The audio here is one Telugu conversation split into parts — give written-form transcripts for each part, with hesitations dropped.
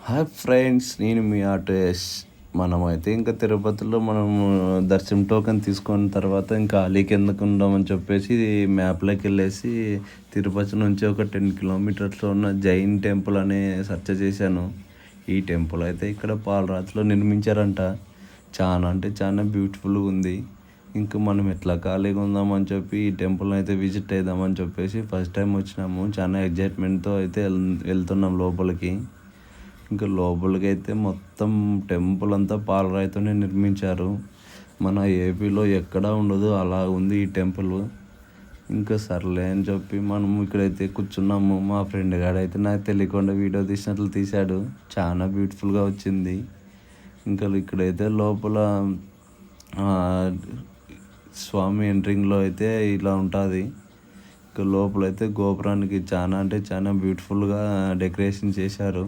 హాయ్ ఫ్రెండ్స్, నేను మీ ఆటోయస్. మనమైతే ఇంకా తిరుపతిలో మనము దర్శనం టోకెన్ తీసుకున్న తర్వాత ఇంకా అలీకి ఎందుకు ఉందామని చెప్పేసి మ్యాప్లోకి వెళ్ళేసి తిరుపతి నుంచి ఒక 10 కిలోమీటర్స్లో ఉన్న జైన్ టెంపుల్ అనే సెర్చ్ చేశాను. ఈ టెంపుల్ అయితే ఇక్కడ పాలరాతిలో నిర్మించారంట. చాలా అంటే చాలా బ్యూటిఫుల్గా ఉంది. ఇంకా మనం ఎట్లా ఖాళీగా ఉందామని చెప్పి ఈ టెంపుల్ అయితే విజిట్ అవుదామని చెప్పేసి ఫస్ట్ టైం వచ్చినాము. చాలా ఎగ్జైట్మెంట్తో అయితే వెళ్తున్నాం లోపలికి. ఇంకా లోపలికి అయితే మొత్తం టెంపుల్ అంతా పాలరాయితోనే నిర్మించారు. మన ఏపీలో ఎక్కడా ఉండదు, అలా ఉంది ఈ టెంపుల్. ఇంకా సర్లే అని చెప్పి మనం ఇక్కడైతే కూర్చున్నాము. మా ఫ్రెండ్ గాడైతే నాకు తెలియకుండా వీడియో తీసినట్లు తీశాడు. చాలా బ్యూటిఫుల్గా వచ్చింది. ఇంకా ఇక్కడైతే లోపల స్వామి ఎంట్రింగ్లో అయితే ఇలా ఉంటుంది. ఇంకా లోపలైతే గోపురానికి చాలా అంటే చాలా బ్యూటిఫుల్గా డెకరేషన్ చేశారు.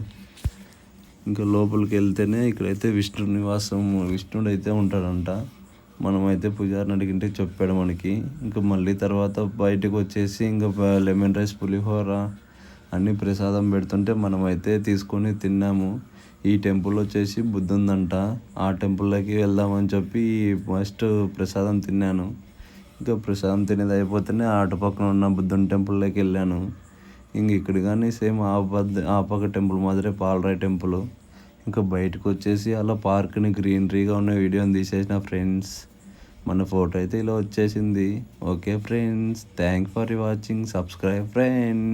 ఇంకా లోపలికి వెళ్తేనే ఇక్కడైతే విష్ణు నివాసం, విష్ణుడు అయితే ఉంటాడంట. మనమైతే పూజారిని అడిగింటే చెప్పాడు మనకి. ఇంకా మళ్ళీ తర్వాత బయటకు వచ్చేసి ఇంకా లెమన్ రైస్, పులిహోర అన్నీ ప్రసాదం పెడుతుంటే మనమైతే తీసుకొని తిన్నాము. ఈ టెంపుల్ వచ్చేసి బుద్ధ ఉందంట. ఆ టెంపుల్లోకి వెళ్దామని చెప్పి ఫస్ట్ ప్రసాదం తిన్నాను. ఇంకా ప్రసాదం తినేది అయిపోతేనే అటు పక్కన ఉన్న బుద్ధుని టెంపుల్లోకి వెళ్ళాను. ఇంక ఇక్కడ కానీ సేమ్ ఆ పక్క టెంపుల్ మాదిరే పాలరాయి టెంపుల్. ఇంకా బయటకు వచ్చేసి అలా పార్క్ని గ్రీనరీగా ఉన్న వీడియోని తీసేసిన ఫ్రెండ్స్. మన ఫోటో అయితే ఇలా వచ్చేసింది. Okay friends, thank for watching. Subscribe friends.